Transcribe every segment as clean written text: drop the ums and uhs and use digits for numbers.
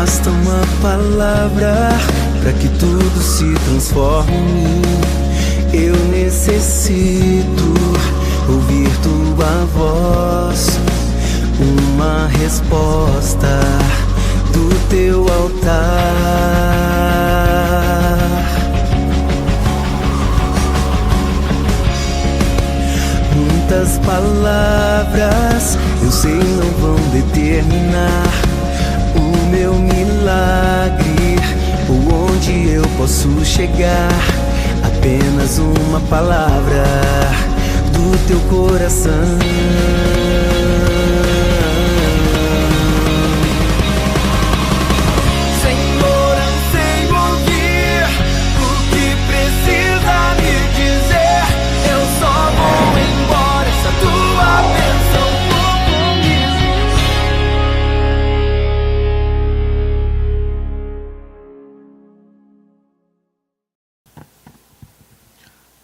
Basta uma palavra para que tudo se transforme em mim. Eu necessito ouvir tua voz, uma resposta do teu altar. Muitas palavras eu sei não vão determinar o meu milagre ou onde eu posso chegar. Apenas uma palavra do teu coração. Senhor, anseio ouvir o que precisa me dizer. Eu só vou embora se a tua bênção for comigo.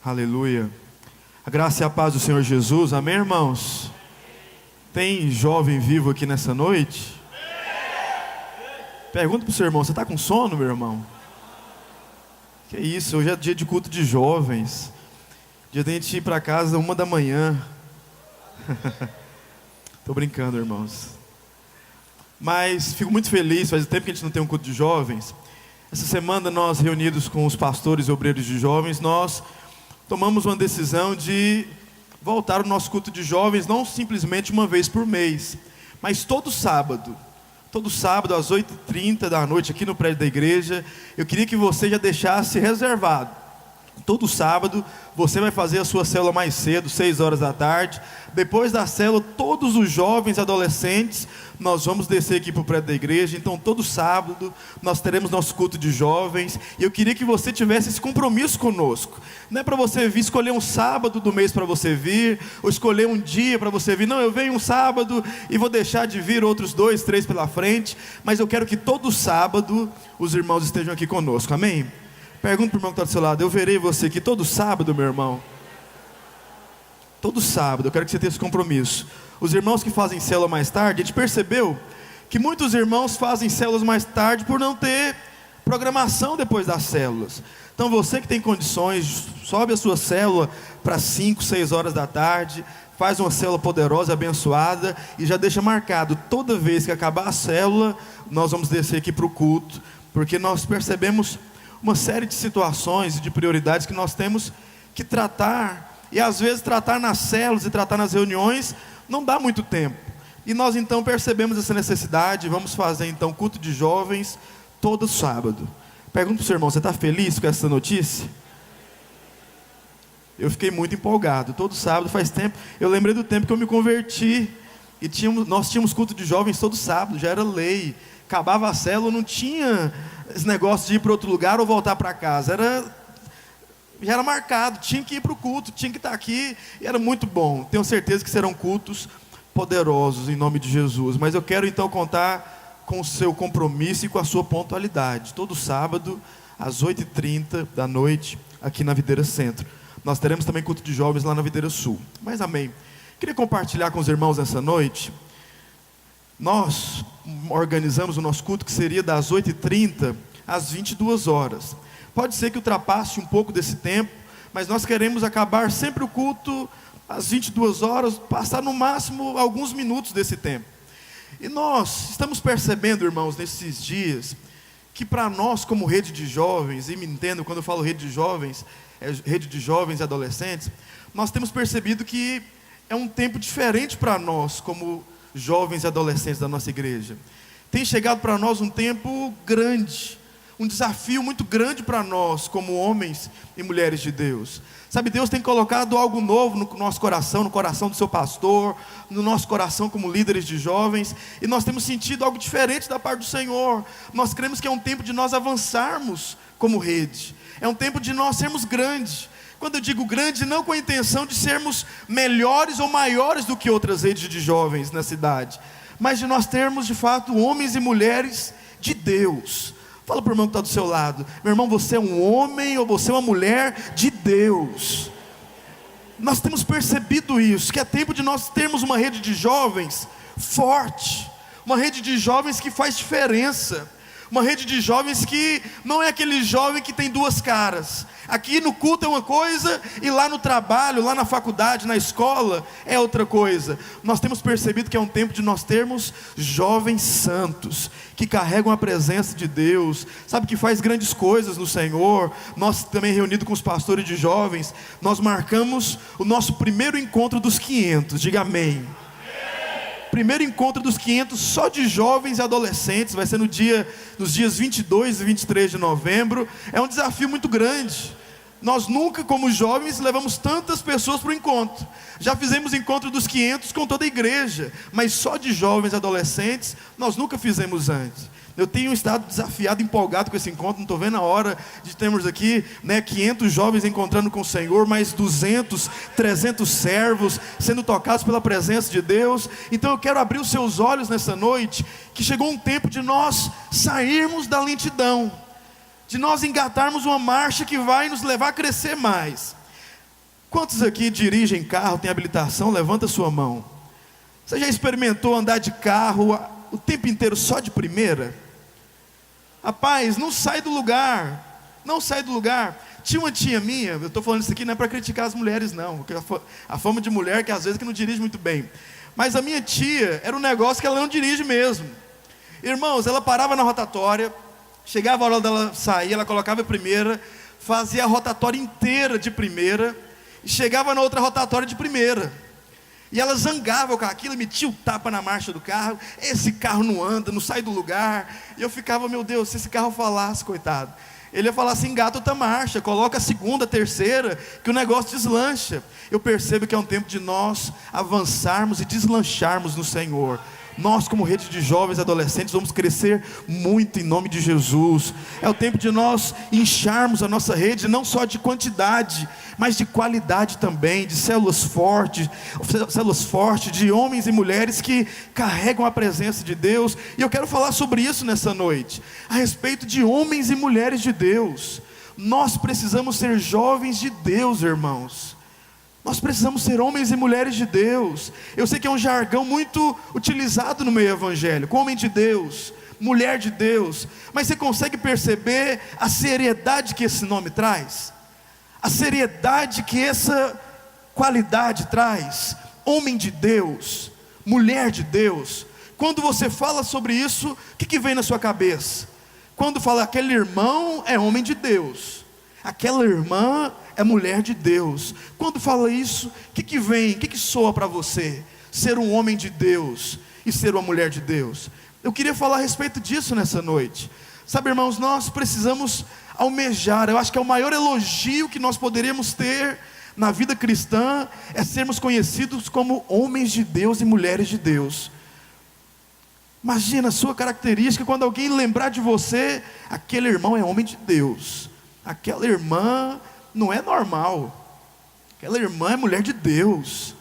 Aleluia. A graça e a paz do Senhor Jesus. Amém, irmãos? Tem jovem vivo aqui nessa noite? Pergunta para o seu irmão: você está com sono, meu irmão? Que isso, hoje é dia de culto de jovens. Dia de a gente ir para casa 1h. Estou brincando, irmãos. Mas fico muito feliz, faz tempo que a gente não tem um culto de jovens. Essa semana nós, reunidos com os pastores e obreiros de jovens, nós tomamos uma decisão de voltar ao nosso culto de jovens, não simplesmente uma vez por mês, mas todo sábado às 8h30 da noite, aqui no prédio da igreja. Eu queria que você já deixasse reservado. Todo sábado você vai fazer a sua célula mais cedo, 6h da tarde. Depois da célula, todos os jovens e adolescentes, nós vamos descer aqui para o prédio da igreja. Então todo sábado nós teremos nosso culto de jovens. E eu queria que você tivesse esse compromisso conosco. Não é para você vir escolher um sábado do mês para você vir, ou escolher um dia para você vir. Não, eu venho um sábado e vou deixar de vir outros 2, 3 pela frente. Mas eu quero que todo sábado os irmãos estejam aqui conosco, amém? Pergunta para o irmão que está do seu lado: eu verei você aqui todo sábado, meu irmão? Todo sábado, eu quero que você tenha esse compromisso. Os irmãos que fazem célula mais tarde, a gente percebeu que muitos irmãos fazem células mais tarde por não ter programação depois das células. Então você que tem condições, sobe a sua célula para 5, 6 horas da tarde, faz uma célula poderosa, abençoada, e já deixa marcado: toda vez que acabar a célula, nós vamos descer aqui para o culto, porque nós percebemos uma série de situações e de prioridades que nós temos que tratar, e às vezes tratar nas células e tratar nas reuniões não dá muito tempo. E nós então percebemos essa necessidade. Vamos fazer então culto de jovens todo sábado. Pergunta para o seu irmão: você está feliz com essa notícia? Eu fiquei muito empolgado. Todo sábado, faz tempo. Eu lembrei do tempo que eu me converti e nós tínhamos culto de jovens todo sábado, já era lei. Acabava a célula, não tinha esse negócio de ir para outro lugar ou voltar para casa. Já era marcado, tinha que ir para o culto, tinha que estar aqui, e era muito bom. Tenho certeza que serão cultos poderosos em nome de Jesus. Mas eu quero então contar com o seu compromisso e com a sua pontualidade. Todo sábado, às 8h30 da noite, aqui na Videira Centro. Nós teremos também culto de jovens lá na Videira Sul. Mas amém. Queria compartilhar com os irmãos nessa noite. Nós organizamos o nosso culto, que seria das 8h30 às 22 horas. Pode ser que ultrapasse um pouco desse tempo, mas nós queremos acabar sempre o culto às 22 horas, passar no máximo alguns minutos desse tempo. E nós estamos percebendo, irmãos, nesses dias, que para nós como rede de jovens, e me entendo quando eu falo rede de jovens, é rede de jovens e adolescentes, nós temos percebido que é um tempo diferente para nós como jovens e adolescentes da nossa igreja. Tem chegado para nós um tempo grande, um desafio muito grande para nós como homens e mulheres de Deus. Sabe, Deus tem colocado algo novo no nosso coração, no coração do seu pastor, no nosso coração como líderes de jovens, e nós temos sentido algo diferente da parte do Senhor. Nós cremos que é um tempo de nós avançarmos como rede, é um tempo de nós sermos grandes. Quando eu digo grande, não com a intenção de sermos melhores ou maiores do que outras redes de jovens na cidade, mas de nós termos de fato homens e mulheres de Deus. Fala para o irmão que está do seu lado: meu irmão, você é um homem ou você é uma mulher de Deus. Nós temos percebido isso, que é tempo de nós termos uma rede de jovens forte, uma rede de jovens que faz diferença. Uma rede de jovens que não é aquele jovem que tem duas caras. Aqui no culto é uma coisa, e lá no trabalho, lá na faculdade, na escola, é outra coisa. Nós temos percebido que é um tempo de nós termos jovens santos, que carregam a presença de Deus, sabe, que faz grandes coisas no Senhor. Nós também, reunidos com os pastores de jovens, nós marcamos o nosso primeiro encontro dos 500, diga amém. Primeiro encontro dos 500 só de jovens e adolescentes, vai ser nos dias 22 e 23 de novembro. É um desafio muito grande. Nós nunca, como jovens, levamos tantas pessoas para o encontro. Já fizemos encontro dos 500 com toda a igreja, mas só de jovens e adolescentes nós nunca fizemos antes. Eu tenho estado desafiado, empolgado com esse encontro. Não estou vendo a hora de termos aqui, 500 jovens encontrando com o Senhor, mais 200, 300 servos sendo tocados pela presença de Deus. Então eu quero abrir os seus olhos nessa noite, que chegou um tempo de nós sairmos da lentidão, de nós engatarmos uma marcha que vai nos levar a crescer mais. Quantos aqui dirigem carro, têm habilitação? Levanta a sua mão. Você já experimentou andar de carro o tempo inteiro só de primeira? Rapaz, não sai do lugar, não sai do lugar. Tinha uma tia minha, eu estou falando isso aqui não é para criticar as mulheres não, porque a fama de mulher que às vezes que não dirige muito bem. Mas a minha tia, era um negócio que ela não dirige mesmo. Irmãos, ela parava na rotatória, chegava a hora dela sair, ela colocava a primeira, fazia a rotatória inteira de primeira, e chegava na outra rotatória de primeira. E ela zangava com aquilo, metia o tapa na marcha do carro. Esse carro não anda, não sai do lugar. E eu ficava, meu Deus, se esse carro falasse, coitado. Ele ia falar assim, engata outra marcha, coloca a segunda, a terceira, que o negócio deslancha. Eu percebo que é um tempo de nós avançarmos e deslancharmos no Senhor. Nós, como rede de jovens e adolescentes, vamos crescer muito em nome de Jesus. É o tempo de nós incharmos a nossa rede, não só de quantidade, mas de qualidade também, de células fortes, de homens e mulheres que carregam a presença de Deus. E eu quero falar sobre isso nessa noite, a respeito de homens e mulheres de Deus. Nós precisamos ser jovens de Deus, irmãos. Nós precisamos ser homens e mulheres de Deus. Eu sei que é um jargão muito utilizado no meio evangélico, homem de Deus, mulher de Deus. Mas você consegue perceber a seriedade que esse nome traz? A seriedade que essa qualidade traz? Homem de Deus, mulher de Deus. Quando você fala sobre isso, o que vem na sua cabeça? Quando fala aquele irmão é homem de Deus, aquela irmã é mulher de Deus. Quando fala isso, o que vem? O que soa para você? Ser um homem de Deus e ser uma mulher de Deus. Eu queria falar a respeito disso nessa noite. Sabe, irmãos, nós precisamos almejar. Eu acho que é o maior elogio que nós poderíamos ter na vida cristã, é sermos conhecidos como homens de Deus e mulheres de Deus. Imagina a sua característica, quando alguém lembrar de você, aquele irmão é homem de Deus, aquela irmã não é normal, aquela irmã é mulher de Deus,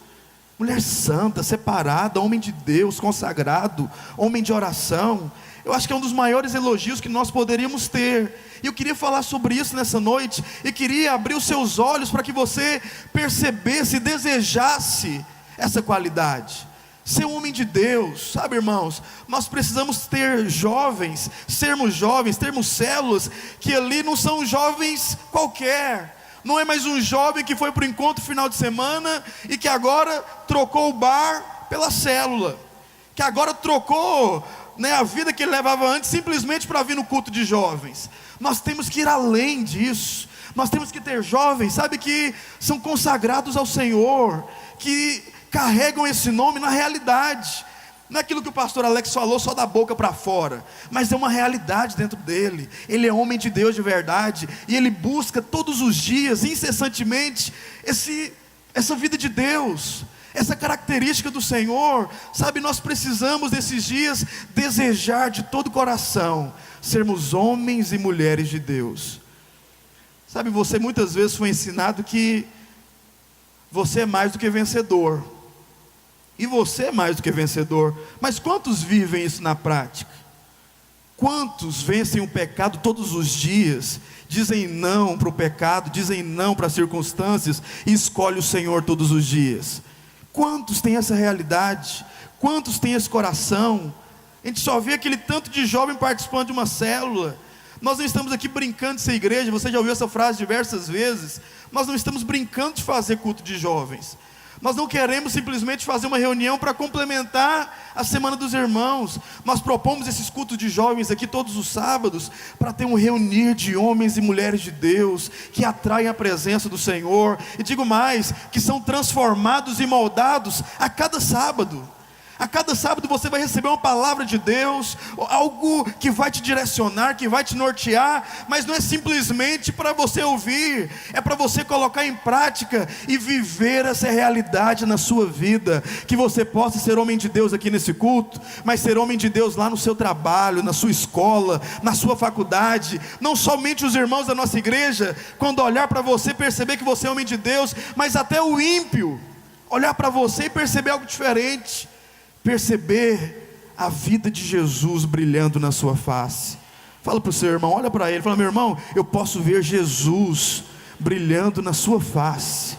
mulher santa, separada, homem de Deus, consagrado, homem de oração. Eu acho que é um dos maiores elogios que nós poderíamos ter. E eu queria falar sobre isso nessa noite, e queria abrir os seus olhos para que você percebesse e desejasse essa qualidade. Ser um homem de Deus, sabe, irmãos, nós precisamos ter jovens, sermos jovens, termos células, que ali não são jovens qualquer. Não é mais um jovem que foi para o encontro final de semana e que agora trocou o bar pela célula, que agora trocou a vida que ele levava antes simplesmente para vir no culto de jovens. Nós temos que ir além disso. Nós temos que ter jovens, sabe, que são consagrados ao Senhor, que carregam esse nome na realidade. Não é aquilo que o pastor Alex falou só da boca para fora, mas é uma realidade dentro dele. Ele é homem de Deus de verdade, e ele busca todos os dias, incessantemente, essa vida de Deus, essa característica do Senhor. Sabe, nós precisamos nesses dias desejar de todo o coração sermos homens e mulheres de Deus. Sabe, você muitas vezes foi ensinado que você é mais do que vencedor, e você é mais do que vencedor. Mas quantos vivem isso na prática? Quantos vencem o pecado todos os dias, dizem não para o pecado, dizem não para as circunstâncias, e escolhem o Senhor todos os dias? Quantos têm essa realidade? Quantos têm esse coração? A gente só vê aquele tanto de jovem participando de uma célula. Nós não estamos aqui brincando de ser igreja. Você já ouviu essa frase diversas vezes. Nós não estamos brincando de fazer culto de jovens. Nós não queremos simplesmente fazer uma reunião para complementar a semana dos irmãos. Nós propomos esses cultos de jovens aqui todos os sábados para ter um reunir de homens e mulheres de Deus que atraem a presença do Senhor, e digo mais, que são transformados e moldados a cada sábado. A cada sábado você vai receber uma palavra de Deus, algo que vai te direcionar, que vai te nortear, mas não é simplesmente para você ouvir, é para você colocar em prática e viver essa realidade na sua vida. Que você possa ser homem de Deus aqui nesse culto, mas ser homem de Deus lá no seu trabalho, na sua escola, na sua faculdade. Não somente os irmãos da nossa igreja, quando olhar para você, perceber que você é homem de Deus, mas até o ímpio olhar para você e perceber algo diferente. Perceber a vida de Jesus brilhando na sua face. Fala para o seu irmão, olha para ele, fala: meu irmão, eu posso ver Jesus brilhando na sua face.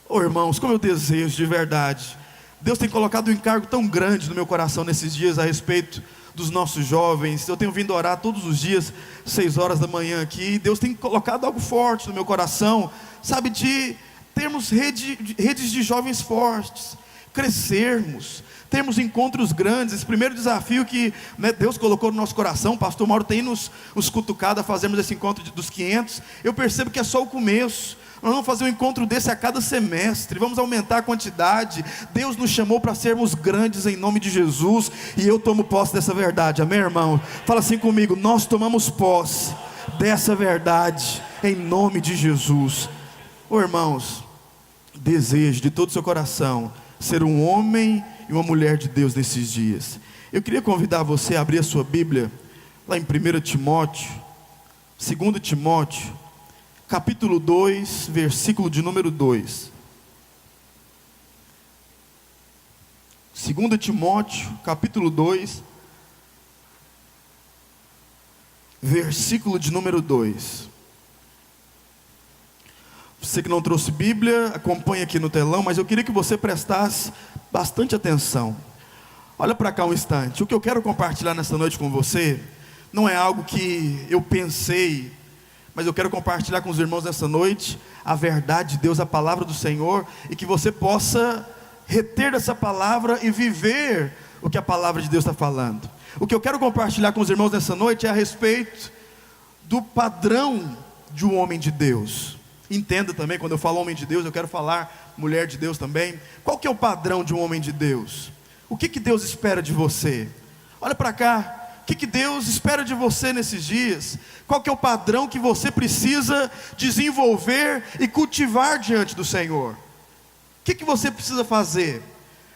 Oh irmãos, como eu desejo de verdade. Deus tem colocado um encargo tão grande no meu coração nesses dias a respeito dos nossos jovens. Eu tenho vindo orar todos os dias, 6 horas da manhã aqui, e Deus tem colocado algo forte no meu coração, sabe, de termos redes de jovens fortes, crescermos, termos encontros grandes. Esse primeiro desafio que Deus colocou no nosso coração, o pastor Mauro tem nos cutucado a fazermos esse encontro dos 500, eu percebo que é só o começo. Nós vamos fazer um encontro desse a cada semestre, vamos aumentar a quantidade. Deus nos chamou para sermos grandes em nome de Jesus, e eu tomo posse dessa verdade, amém irmão? Fala assim comigo: nós tomamos posse dessa verdade em nome de Jesus. Oh irmãos, desejo de todo o seu coração ser um homem e uma mulher de Deus nesses dias. Eu queria convidar você a abrir a sua Bíblia lá em 1 Timóteo, 2 Timóteo, capítulo 2, versículo de número 2. 2 Timóteo, capítulo 2, versículo de número 2. Você que não trouxe Bíblia, acompanha aqui no telão, mas eu queria que você prestasse bastante atenção. Olha para cá um instante. O que eu quero compartilhar nessa noite com você não é algo que eu pensei, mas eu quero compartilhar com os irmãos nessa noite a verdade de Deus, a palavra do Senhor, e que você possa reter dessa palavra e viver o que a palavra de Deus está falando. O que eu quero compartilhar com os irmãos nessa noite é a respeito do padrão de um homem de Deus. Entenda também, quando eu falo homem de Deus, eu quero falar mulher de Deus também. Qual que é o padrão de um homem de Deus? O que Deus espera de você? Olha para cá. O que Deus espera de você nesses dias? Qual que é o padrão que você precisa desenvolver e cultivar diante do Senhor? O que você precisa fazer?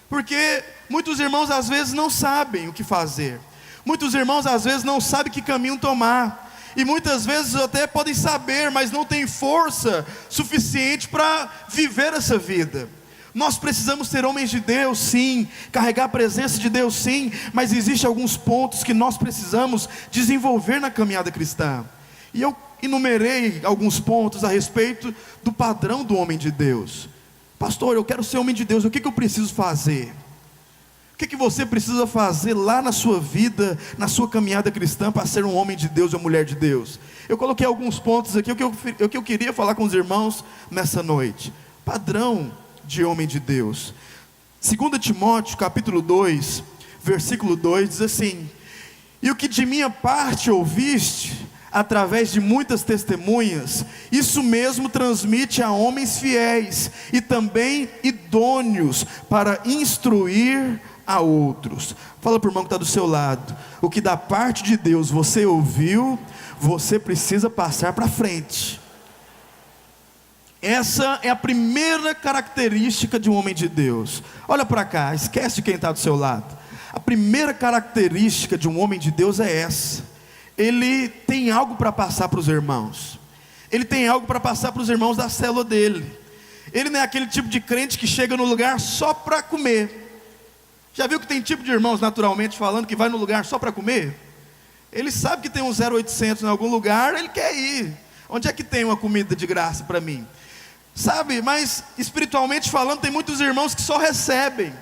Porque muitos irmãos às vezes não sabem o que fazer. Muitos irmãos às vezes não sabem que caminho tomar. E muitas vezes até podem saber, mas não têm força suficiente para viver essa vida. Nós precisamos ser homens de Deus, sim, carregar a presença de Deus, sim, mas existem alguns pontos que nós precisamos desenvolver na caminhada cristã. E eu enumerei alguns pontos a respeito do padrão do homem de Deus. Pastor, eu quero ser homem de Deus, o que eu preciso fazer? O que você precisa fazer lá na sua vida, na sua caminhada cristã, para ser um homem de Deus ou mulher de Deus? Eu coloquei alguns pontos aqui, o que eu queria falar com os irmãos nessa noite. Padrão de homem de Deus. 2 Timóteo, capítulo 2, versículo 2, diz assim: e o que de minha parte ouviste, através de muitas testemunhas, isso mesmo transmite a homens fiéis, e também idôneos, para instruir a outros. Fala para o irmão que está do seu lado: o que da parte de Deus você ouviu, você precisa passar para frente. Essa é a primeira característica de um homem de Deus. Olha para cá, esquece de quem está do seu lado. A primeira característica de um homem de Deus é essa: ele tem algo para passar para os irmãos. Ele tem algo para passar para os irmãos da célula dele. Ele não é aquele tipo de crente que chega no lugar só para comer. Já viu que tem tipo de irmãos, naturalmente falando, que vai no lugar só para comer? Ele sabe que tem um 0800 em algum lugar, ele quer ir. Onde é que tem uma comida de graça para mim? Sabe, mas espiritualmente falando, tem muitos irmãos que só recebem.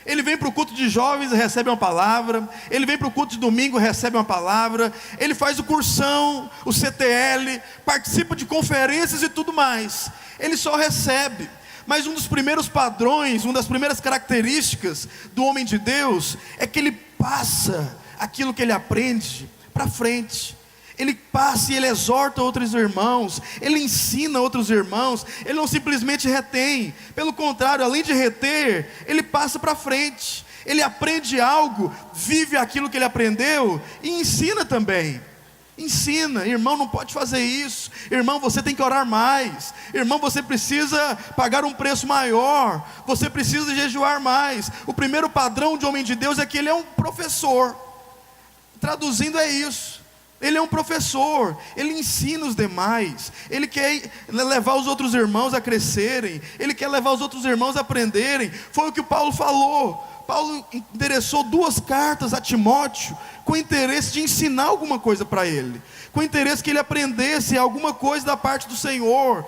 Ele vem para o culto de jovens e recebe uma palavra. Ele vem para o culto de domingo e recebe uma palavra. Ele faz o cursão, o CTL, participa de conferências e tudo mais. Ele só recebe. Mas um dos primeiros padrões, uma das primeiras características do homem de Deus é que ele passa aquilo que ele aprende para frente. Ele passa e ele exorta outros irmãos, ele ensina outros irmãos, ele não simplesmente retém, pelo contrário, além de reter, ele passa para frente, ele aprende algo, vive aquilo que ele aprendeu e ensina também. Ensina, irmão, não pode fazer isso, irmão, você tem que orar mais, irmão, você precisa pagar um preço maior, você precisa jejuar mais. O primeiro padrão de homem de Deus é que ele é um professor, traduzindo é isso. Ele é um professor, ele ensina os demais, ele quer levar os outros irmãos a crescerem, ele quer levar os outros irmãos a aprenderem. Foi o que Paulo falou. Paulo endereçou 2 cartas a Timóteo com o interesse de ensinar alguma coisa para ele, com o interesse que ele aprendesse alguma coisa da parte do Senhor,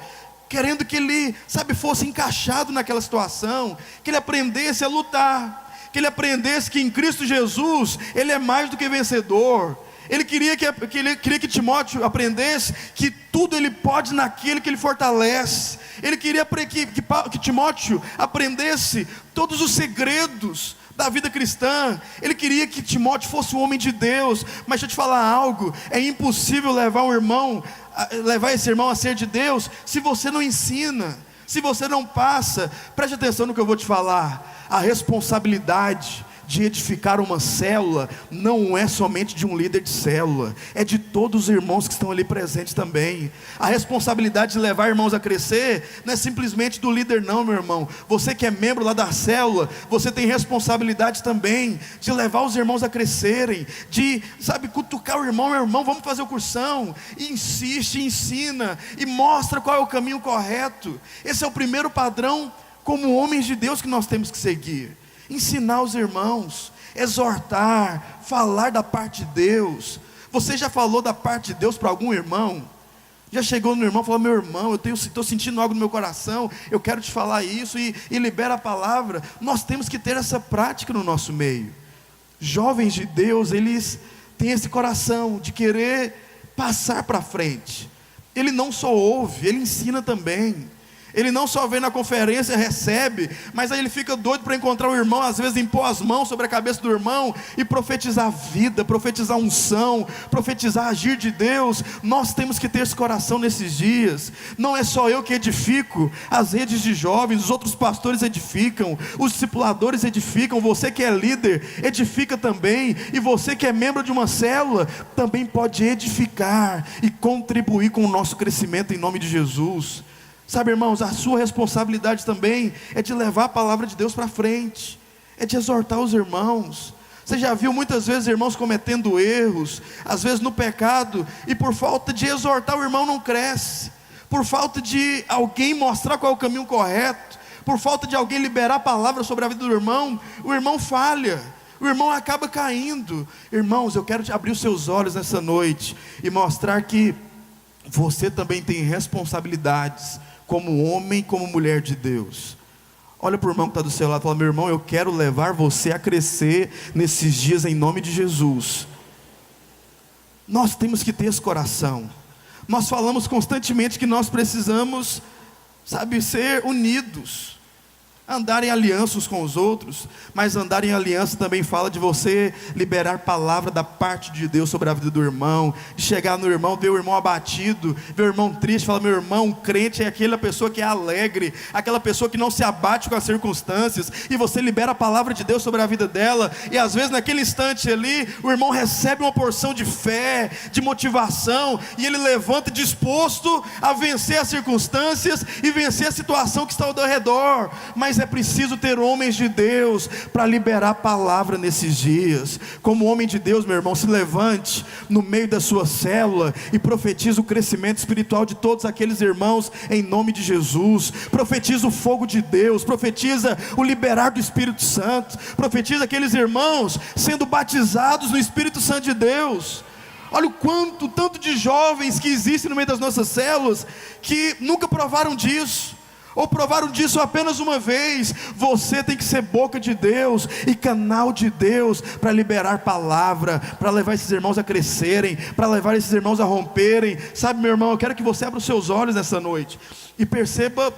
querendo que ele, fosse encaixado naquela situação, que ele aprendesse a lutar, que ele aprendesse que em Cristo Jesus ele é mais do que vencedor. Ele queria que Timóteo aprendesse que tudo ele pode naquele que ele fortalece. Ele queria que Timóteo aprendesse todos os segredos da vida cristã. Ele queria que Timóteo fosse um homem de Deus. Mas deixa eu te falar algo, é impossível levar esse irmão a ser de Deus se você não ensina, se você não passa. Preste atenção no que eu vou te falar. A responsabilidade de edificar uma célula não é somente de um líder de célula, é de todos os irmãos que estão ali presentes também. A responsabilidade de levar irmãos a crescer não é simplesmente do líder não, meu irmão. Você que é membro lá da célula, você tem responsabilidade também de levar os irmãos a crescerem, de, cutucar o irmão, meu irmão, vamos fazer o cursão, e insiste, ensina, e mostra qual é o caminho correto. Esse é o primeiro padrão como homens de Deus que nós temos que seguir. Ensinar os irmãos, exortar, falar da parte de Deus. Você já falou da parte de Deus para algum irmão? Já chegou no irmão e falou: meu irmão, eu estou sentindo algo no meu coração, eu quero te falar isso, e libera a palavra. Nós temos que ter essa prática no nosso meio. Jovens de Deus, eles têm esse coração de querer passar para frente. Ele não só ouve, ele ensina também. Ele não só vem na conferência, recebe, mas aí ele fica doido para encontrar o irmão, às vezes impor as mãos sobre a cabeça do irmão e profetizar vida, profetizar unção, profetizar agir de Deus. Nós temos que ter esse coração nesses dias. Não é só eu que edifico as redes de jovens, os outros pastores edificam, os discipuladores edificam, você que é líder, edifica também, e você que é membro de uma célula, também pode edificar e contribuir com o nosso crescimento em nome de Jesus. Irmãos, a sua responsabilidade também é de levar a palavra de Deus para frente, é de exortar os irmãos. Você já viu muitas vezes irmãos cometendo erros, às vezes no pecado, e por falta de exortar o irmão não cresce, por falta de alguém mostrar qual é o caminho correto, por falta de alguém liberar a palavra sobre a vida do irmão, o irmão falha, o irmão acaba caindo. Irmãos, eu quero te abrir os seus olhos nessa noite e mostrar que você também tem responsabilidades como homem, como mulher de Deus. Olha para o irmão que está do seu lado e fala: meu irmão, eu quero levar você a crescer nesses dias em nome de Jesus. Nós temos que ter esse coração. Nós falamos constantemente que nós precisamos, ser unidos, andar em aliança uns com os outros, mas andar em aliança também fala de você liberar palavra da parte de Deus sobre a vida do irmão, de chegar no irmão, ver o irmão abatido, ver o irmão triste, falar: meu irmão, crente é aquela pessoa que é alegre, aquela pessoa que não se abate com as circunstâncias, e você libera a palavra de Deus sobre a vida dela, e às vezes naquele instante ali, o irmão recebe uma porção de fé, de motivação, e ele levanta disposto a vencer as circunstâncias, e vencer a situação que está ao redor. Mas é preciso ter homens de Deus para liberar a palavra nesses dias. Como homem de Deus, meu irmão, se levante no meio da sua célula e profetiza o crescimento espiritual de todos aqueles irmãos em nome de Jesus. Profetiza o fogo de Deus, profetiza o liberar do Espírito Santo, profetiza aqueles irmãos sendo batizados no Espírito Santo de Deus. Olha o tanto de jovens que existem no meio das nossas células que nunca provaram disso. ou provaram disso apenas uma vez. Você tem que ser boca de Deus e canal de Deus para liberar palavra, para levar esses irmãos a crescerem, para levar esses irmãos a romperem. Sabe, meu irmão, eu quero que você abra os seus olhos nessa noite e perceba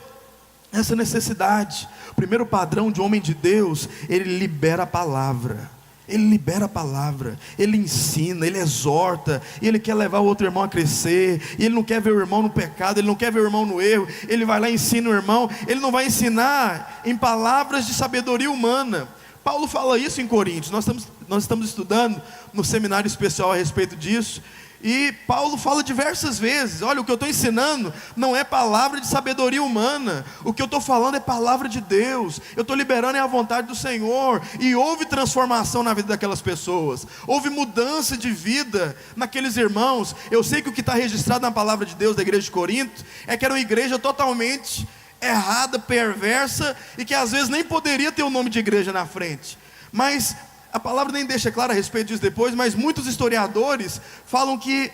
essa necessidade. O primeiro padrão de um homem de Deus, ele libera a palavra. Ele libera a palavra, ele ensina, ele exorta, e ele quer levar o outro irmão a crescer, e ele não quer ver o irmão no pecado, ele não quer ver o irmão no erro. Ele vai lá e ensina o irmão. Ele não vai ensinar em palavras de sabedoria humana. Paulo fala isso em Coríntios. Nós estamos estudando no seminário especial a respeito disso, e Paulo fala diversas vezes: olha, o que eu estou ensinando não é palavra de sabedoria humana, o que eu estou falando é palavra de Deus. Eu estou liberando a vontade do Senhor. E houve transformação na vida daquelas pessoas, houve mudança de vida naqueles irmãos. Eu sei que o que está registrado na palavra de Deus da igreja de Corinto é que era uma igreja totalmente errada, perversa, e que às vezes nem poderia ter o nome de igreja na frente. Mas a palavra nem deixa claro a respeito disso depois, mas muitos historiadores falam que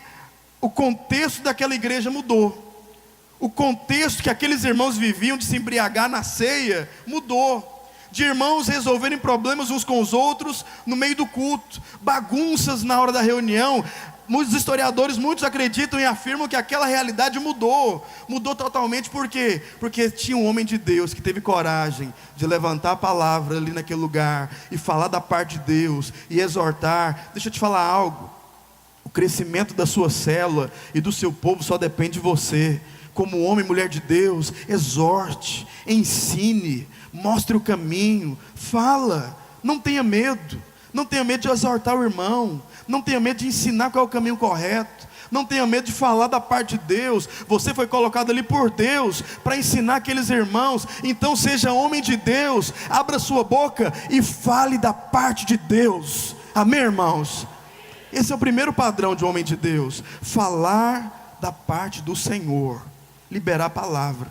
o contexto daquela igreja mudou. O contexto que aqueles irmãos viviam de se embriagar na ceia mudou. De irmãos resolverem problemas uns com os outros no meio do culto, bagunças na hora da reunião. Muitos historiadores, muitos acreditam e afirmam que aquela realidade mudou totalmente. Por quê? Porque tinha um homem de Deus que teve coragem de levantar a palavra ali naquele lugar e falar da parte de Deus e exortar. Deixa eu te falar algo: o crescimento da sua célula e do seu povo só depende de você. Como homem e mulher de Deus, exorte, ensine, mostre o caminho, fala, não tenha medo. Não tenha medo de exortar o irmão, não tenha medo de ensinar qual é o caminho correto, não tenha medo de falar da parte de Deus. Você foi colocado ali por Deus para ensinar aqueles irmãos. Então seja homem de Deus, abra sua boca e fale da parte de Deus. Amém, irmãos? Esse é o primeiro padrão de um homem de Deus: falar da parte do Senhor, liberar a palavra.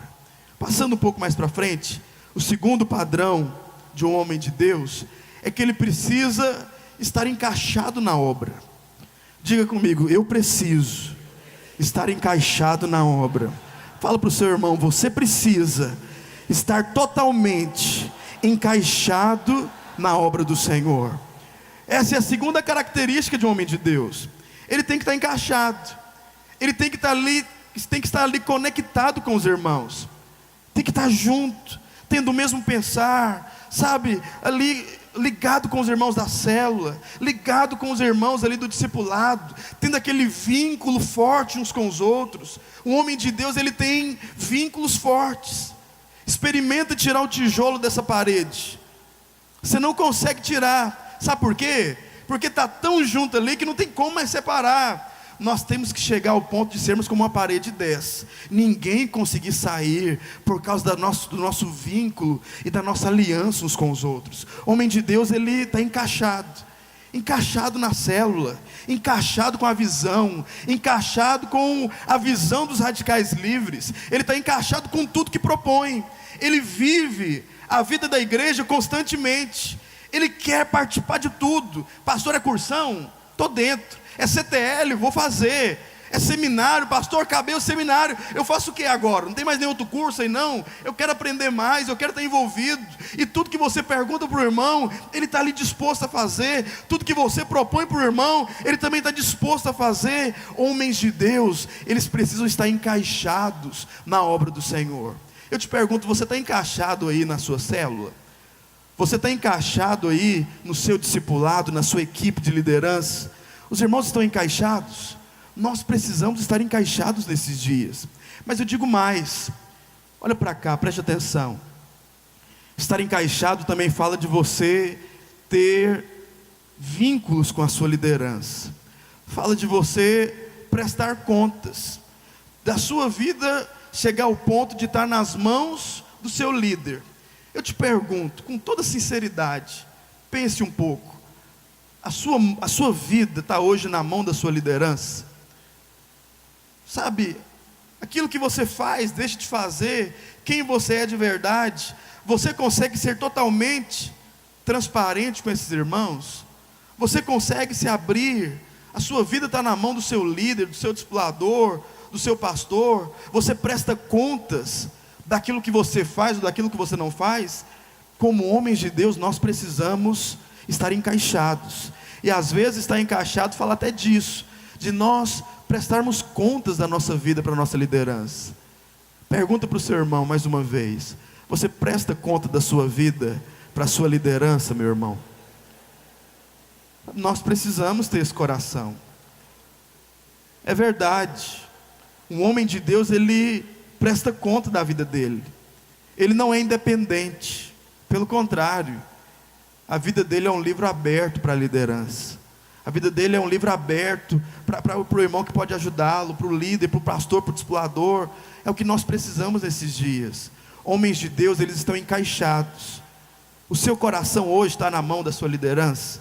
Passando um pouco mais para frente, o segundo padrão de um homem de Deus é que ele precisa estar encaixado na obra. Diga comigo: eu preciso estar encaixado na obra. Fala para o seu irmão: você precisa estar totalmente encaixado na obra do Senhor. Essa é a segunda característica de um homem de Deus. Ele tem que estar encaixado, ele tem que estar ali conectado com os irmãos, tem que estar junto, tendo o mesmo pensar, sabe, ali ligado com os irmãos da célula, ligado com os irmãos ali do discipulado, tendo aquele vínculo forte uns com os outros. Um homem de Deus, ele tem vínculos fortes. Experimenta tirar o tijolo dessa parede, você não consegue tirar. Sabe por quê? Porque está tão junto ali que não tem como mais separar. Nós temos que chegar ao ponto de sermos como uma parede dessa, ninguém conseguir sair por causa do nosso vínculo e da nossa aliança uns com os outros. Homem de Deus, ele está encaixado na célula, encaixado com a visão, encaixado com a visão dos radicais livres. Ele está encaixado com tudo que propõe. Ele vive a vida da igreja constantemente. Ele quer participar de tudo. Pastor, é cursão? Estou dentro. É CTL? Vou fazer. É seminário? Pastor, acabei o seminário, eu faço o que agora? Não tem mais nenhum outro curso aí não? Eu quero aprender mais, eu quero estar envolvido. E tudo que você pergunta para o irmão, ele está ali disposto a fazer. Tudo que você propõe para o irmão, ele também está disposto a fazer. Homens de Deus, eles precisam estar encaixados na obra do Senhor. Eu te pergunto: você está encaixado aí na sua célula? Você está encaixado aí no seu discipulado, na sua equipe de liderança? Os irmãos estão encaixados? Nós precisamos estar encaixados nesses dias. Mas eu digo mais, olha para cá, preste atenção. Estar encaixado também fala de você ter vínculos com a sua liderança. Fala de você prestar contas, da sua vida chegar ao ponto de estar nas mãos do seu líder. Eu te pergunto, com toda sinceridade, pense um pouco. A sua vida está hoje na mão da sua liderança? Sabe, aquilo que você faz, deixa de fazer, quem você é de verdade, você consegue ser totalmente transparente com esses irmãos? Você consegue se abrir? A sua vida está na mão do seu líder, do seu discipulador, do seu pastor? Você presta contas daquilo que você faz ou daquilo que você não faz, como homens de Deus, nós precisamos estar encaixados. E às vezes estar encaixado fala até disso, de nós prestarmos contas da nossa vida para a nossa liderança. Pergunta para o seu irmão mais uma vez: você presta conta da sua vida para a sua liderança, meu irmão? Nós precisamos ter esse coração. É verdade, um homem de Deus, ele presta conta da vida dele. Ele não é independente, pelo contrário, a vida dele é um livro aberto para a liderança. A vida dele é um livro aberto para o irmão que pode ajudá-lo, para o líder, para o pastor, para o discipulador. É o que nós precisamos nesses dias. Homens de Deus, eles estão encaixados. O seu coração hoje está na mão da sua liderança.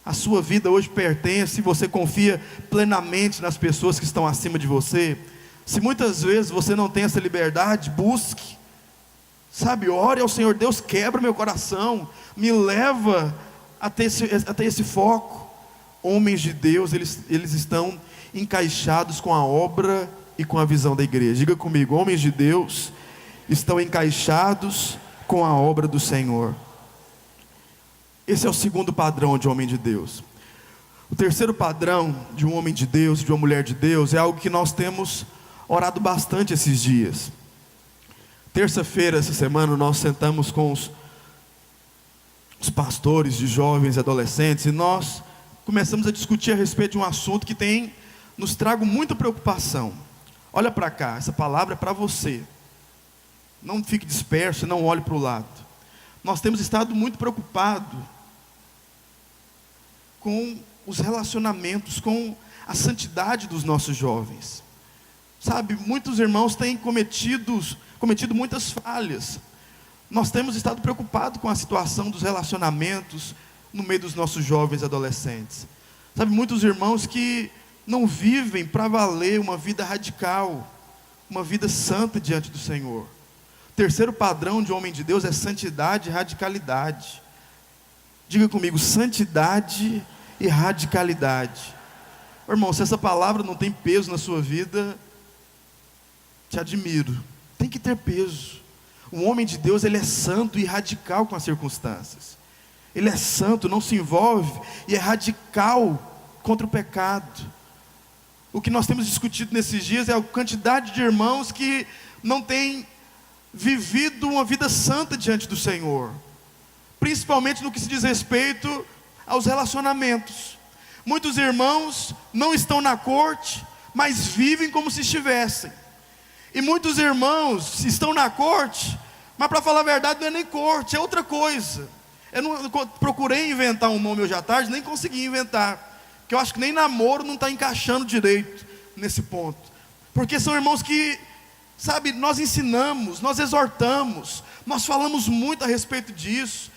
A sua vida hoje pertence, você confia plenamente nas pessoas que estão acima de você. Se muitas vezes você não tem essa liberdade, busque. Sabe, ore ao Senhor: Deus, quebra meu coração, me leva a ter esse foco. Homens de Deus, eles estão encaixados com a obra e com a visão da igreja. Diga comigo: homens de Deus estão encaixados com a obra do Senhor. Esse é o segundo padrão de homem de Deus. O terceiro padrão de um homem de Deus, de uma mulher de Deus, é algo que nós temos orado bastante esses dias. Terça-feira, essa semana, nós sentamos com os pastores de jovens e adolescentes, e nós começamos a discutir a respeito de um assunto que tem nos trago muita preocupação. Olha para cá, essa palavra é para você. Não fique disperso, não olhe para o lado. Nós temos estado muito preocupados com os relacionamentos, com a santidade dos nossos jovens. Sabe, muitos irmãos têm cometido muitas falhas. Nós temos estado preocupados com a situação dos relacionamentos no meio dos nossos jovens adolescentes. Sabe, muitos irmãos que não vivem para valer uma vida radical, uma vida santa diante do Senhor. O terceiro padrão de homem de Deus é santidade e radicalidade. Diga comigo: santidade e radicalidade. Irmão, se essa palavra não tem peso na sua vida, te admiro. Tem que ter peso. Um homem de Deus, ele é santo e radical com as circunstâncias. Ele é santo, não se envolve, e é radical contra o pecado. O que nós temos discutido nesses dias é a quantidade de irmãos que não têm vivido uma vida santa diante do Senhor, principalmente no que se diz respeito aos relacionamentos. Muitos irmãos não estão na corte, mas vivem como se estivessem. E muitos irmãos estão na corte, mas, para falar a verdade, não é nem corte, é outra coisa. Eu não procurei inventar um nome hoje à tarde, nem consegui inventar, porque eu acho que nem namoro não está encaixando direito nesse ponto. Porque são irmãos que, sabe, nós ensinamos, nós exortamos, nós falamos muito a respeito disso.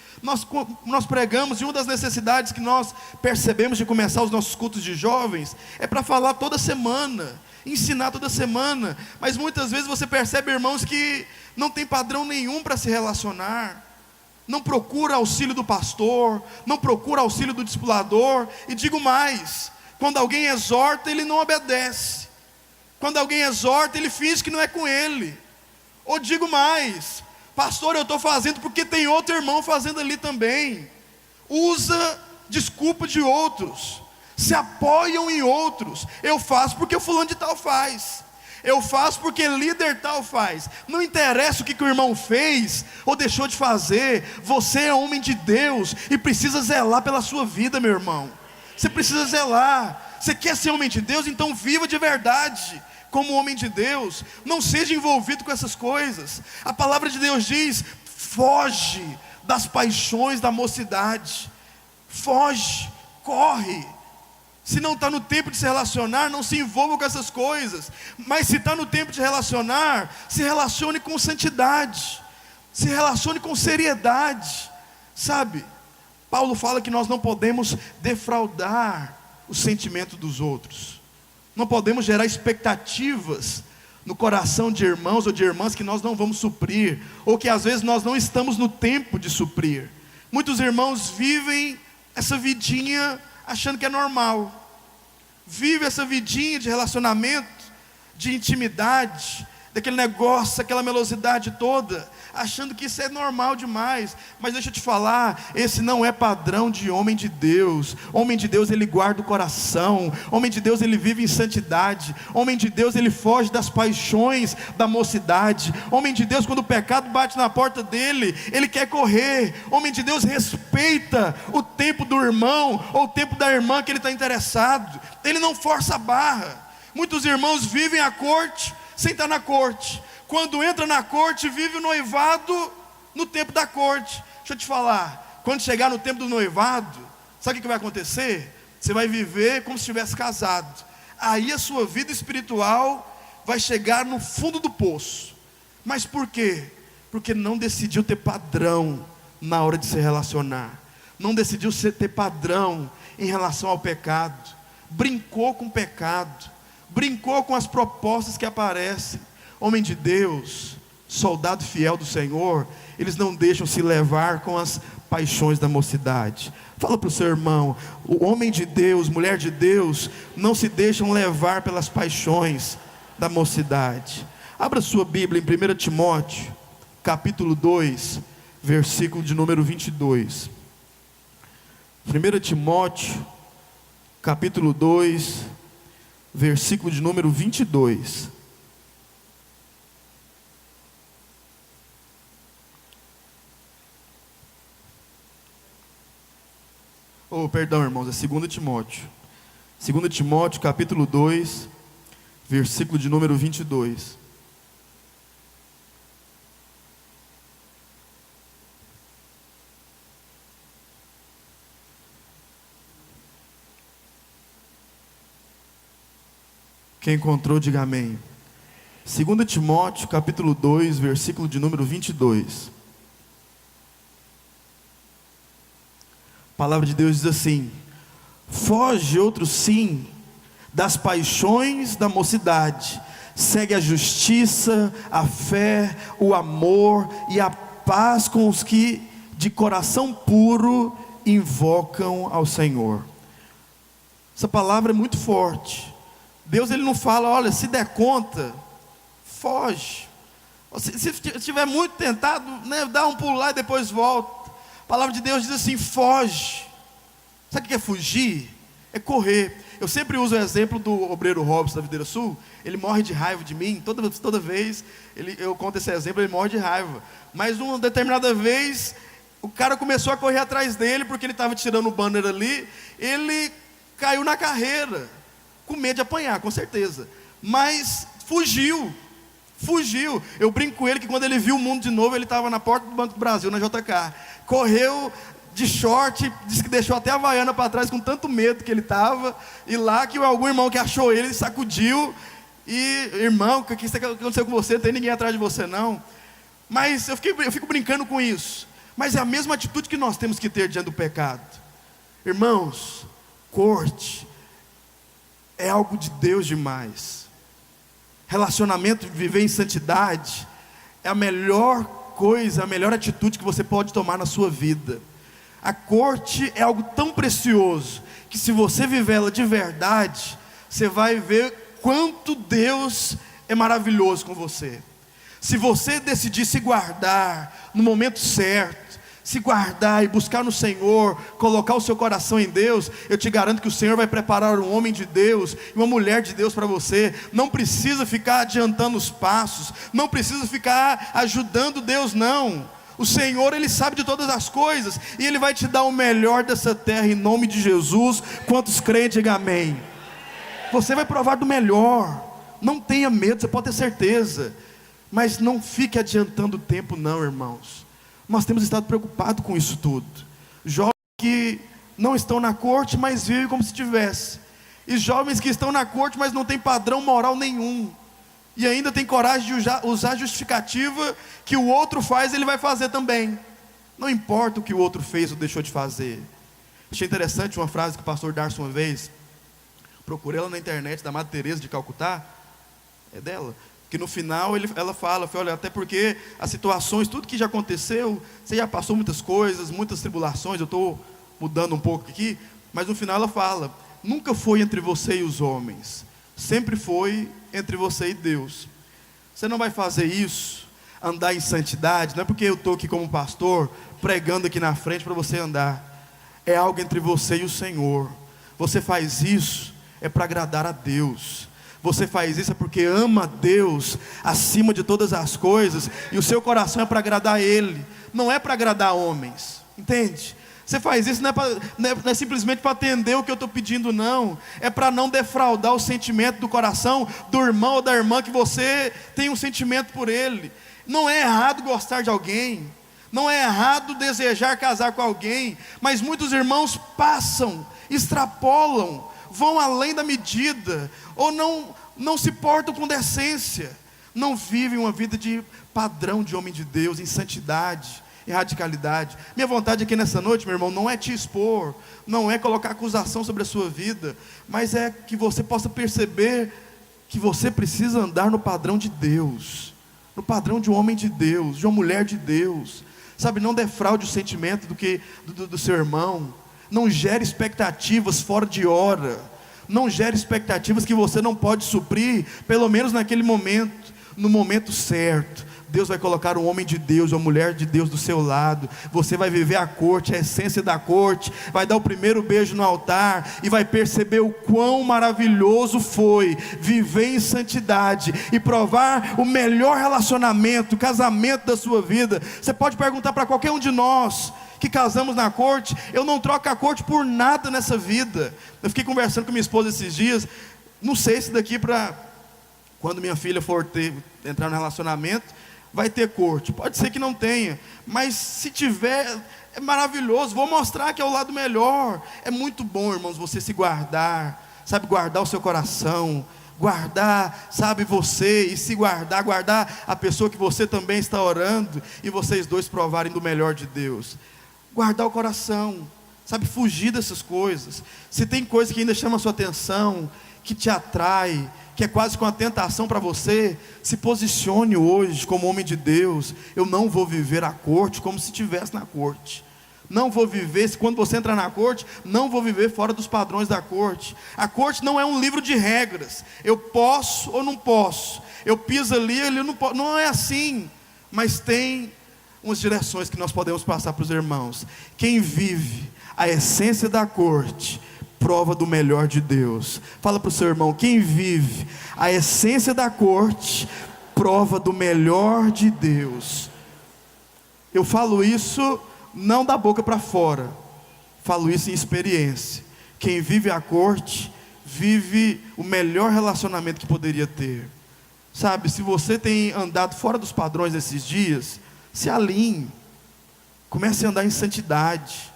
Nós pregamos, e uma das necessidades que nós percebemos de começar os nossos cultos de jovens é para falar toda semana, ensinar toda semana. Mas muitas vezes você percebe irmãos que não tem padrão nenhum para se relacionar, não procura auxílio do pastor, não procura auxílio do discipulador. E digo mais: quando alguém exorta, ele não obedece. Quando alguém exorta, ele finge que não é com ele. Ou digo mais: pastor, eu estou fazendo porque tem outro irmão fazendo ali também. Usa desculpa de outros, se apoiam em outros. Eu faço porque o fulano de tal faz, eu faço porque líder tal faz. Não interessa o que o irmão fez ou deixou de fazer. Você é homem de Deus e precisa zelar pela sua vida, meu irmão. Você precisa zelar. Você quer ser homem de Deus? Então viva de verdade como homem de Deus. Não seja envolvido com essas coisas. A palavra de Deus diz: foge das paixões da mocidade. Foge, corre. Se não está no tempo de se relacionar, não se envolva com essas coisas. Mas se está no tempo de relacionar, se relacione com santidade, se relacione com seriedade. Sabe, Paulo fala que nós não podemos defraudar o sentimento dos outros. Não podemos gerar expectativas no coração de irmãos ou de irmãs que nós não vamos suprir, ou que às vezes nós não estamos no tempo de suprir. Muitos irmãos vivem essa vidinha achando que é normal. Vive essa vidinha de relacionamento, de intimidade, daquele negócio, aquela melosidade toda, achando que isso é normal demais. Mas deixa eu te falar, esse não é padrão de homem de Deus. Homem de Deus, ele guarda o coração. Homem de Deus, ele vive em santidade. Homem de Deus, ele foge das paixões da mocidade. Homem de Deus, quando o pecado bate na porta dele, ele quer correr. Homem de Deus respeita o tempo do irmão, ou o tempo da irmã que ele está interessado. Ele não força a barra. Muitos irmãos vivem a corte sem estar na corte. Quando entra na corte, vive o noivado no tempo da corte. Deixa eu te falar, quando chegar no tempo do noivado, sabe o que vai acontecer? Você vai viver como se estivesse casado. Aí a sua vida espiritual vai chegar no fundo do poço. Mas por quê? Porque não decidiu ter padrão na hora de se relacionar. Não decidiu ter padrão em relação ao pecado. Brincou com o pecado. Brincou com as propostas que aparecem. Homem de Deus, soldado fiel do Senhor, eles não deixam se levar com as paixões da mocidade. Fala para o seu irmão, o homem de Deus, mulher de Deus, não se deixam levar pelas paixões da mocidade. Abra sua Bíblia em 1 Timóteo, capítulo 2, versículo de número 22. 1 Timóteo, capítulo 2, versículo de número 22. Perdão, irmãos, é 2 Timóteo. 2 Timóteo, capítulo 2, versículo de número 22. Quem encontrou, diga amém. 2 Timóteo, capítulo 2, versículo de número 22. A palavra de Deus diz assim: foge, outro sim, das paixões da mocidade, segue a justiça, a fé, o amor e a paz com os que de coração puro invocam ao Senhor. Essa palavra é muito forte. Deus, ele não fala, olha, se der conta, foge. Se estiver muito tentado, né, dá um pulo lá e depois volta. A palavra de Deus diz assim, foge. Sabe o que é fugir? É correr. Eu sempre uso o exemplo do obreiro Robson da Videira Sul. Ele morre de raiva de mim. Toda vez eu conto esse exemplo, ele morre de raiva. Mas uma determinada vez, o cara começou a correr atrás dele, porque ele estava tirando o banner ali. Ele caiu na carreira, com medo de apanhar, com certeza. Mas fugiu. Eu brinco com ele que quando ele viu o mundo de novo, ele estava na porta do Banco do Brasil, na JK. Correu de short, disse que deixou até a Havaiana para trás com tanto medo que ele estava. E lá que algum irmão que achou ele sacudiu. E, irmão, o que aconteceu com você? Não tem ninguém atrás de você não. Mas eu fico brincando com isso. Mas é a mesma atitude que nós temos que ter diante do pecado. Irmãos, corte é algo de Deus demais. Relacionamento, viver em santidade é a melhor coisa, a melhor atitude que você pode tomar na sua vida. A corte é algo tão precioso que se você viver ela de verdade, você vai ver quanto Deus é maravilhoso com você. Se você decidir se guardar no momento certo, se guardar e buscar no Senhor, colocar o seu coração em Deus, eu te garanto que o Senhor vai preparar um homem de Deus e uma mulher de Deus para você. Não precisa ficar adiantando os passos, não precisa ficar ajudando Deus não. O Senhor, Ele sabe de todas as coisas, e Ele vai te dar o melhor dessa terra, em nome de Jesus. Quantos creem, diga amém. Você vai provar do melhor, não tenha medo, você pode ter certeza, mas não fique adiantando o tempo não, irmãos. Nós temos estado preocupados com isso tudo. Jovens que não estão na corte, mas vivem como se tivesse. E jovens que estão na corte, mas não tem padrão moral nenhum. E ainda tem coragem de usar a justificativa que o outro faz, ele vai fazer também. Não importa o que o outro fez ou deixou de fazer. Achei interessante uma frase que o pastor Darcy uma vez, procurei ela na internet, da Madre Teresa de Calcutá, é dela, que no final ela fala, olha, até porque as situações, tudo que já aconteceu, você já passou muitas coisas, muitas tribulações, eu estou mudando um pouco aqui, mas no final ela fala, nunca foi entre você e os homens, sempre foi entre você e Deus. Você não vai fazer isso, andar em santidade, não é porque eu estou aqui como pastor, pregando aqui na frente para você andar. É algo entre você e o Senhor. Você faz isso, é para agradar a Deus. Você faz isso é porque ama Deus acima de todas as coisas, e o seu coração é para agradar Ele, não é para agradar homens, entende? Você faz isso não é simplesmente para atender o que eu estou pedindo, não. É para não defraudar o sentimento do coração do irmão ou da irmã que você tem um sentimento por ele. Não é errado gostar de alguém, não é errado desejar casar com alguém, mas muitos irmãos passam, extrapolam, vão além da medida, ou não se portam com decência, não vivem uma vida de padrão de homem de Deus, em santidade, em radicalidade. Minha vontade aqui nessa noite, meu irmão, não é te expor, não é colocar acusação sobre a sua vida, mas é que você possa perceber que você precisa andar no padrão de Deus, no padrão de um homem de Deus, de uma mulher de Deus, sabe? Não defraude o sentimento do seu irmão, não gere expectativas fora de hora, não gere expectativas que você não pode suprir, pelo menos naquele momento. No momento certo, Deus vai colocar um homem de Deus, uma mulher de Deus do seu lado. Você vai viver a corte, a essência da corte, vai dar o primeiro beijo no altar, e vai perceber o quão maravilhoso foi viver em santidade, e provar o melhor relacionamento, o casamento da sua vida. Você pode perguntar para qualquer um de nós que casamos na corte, eu não troco a corte por nada nessa vida. Eu fiquei conversando com minha esposa esses dias, não sei se daqui para quando minha filha for entrar no relacionamento, vai ter corte, pode ser que não tenha, mas se tiver, é maravilhoso, vou mostrar que é o lado melhor. É muito bom, irmãos, você se guardar, sabe, guardar o seu coração, guardar, sabe, você, e se guardar a pessoa que você também está orando, e vocês dois provarem do melhor de Deus. Guardar o coração, sabe, fugir dessas coisas. Se tem coisa que ainda chama a sua atenção, que te atrai, que é quase com uma tentação para você, se posicione hoje como homem de Deus. Eu não vou viver a corte como se estivesse na corte. Não vou viver, se quando você entrar na corte, não vou viver fora dos padrões da corte. A corte não é um livro de regras, eu posso ou não posso, eu piso ali eu não posso, não é assim. Mas tem umas direções que nós podemos passar para os irmãos. Quem vive a essência da corte, prova do melhor de Deus. Fala para o seu irmão, quem vive a essência da corte, prova do melhor de Deus. Eu falo isso não da boca para fora, falo isso em experiência. Quem vive a corte, vive o melhor relacionamento que poderia ter. Sabe, se você tem andado fora dos padrões esses dias, se alinhe, comece a andar em santidade,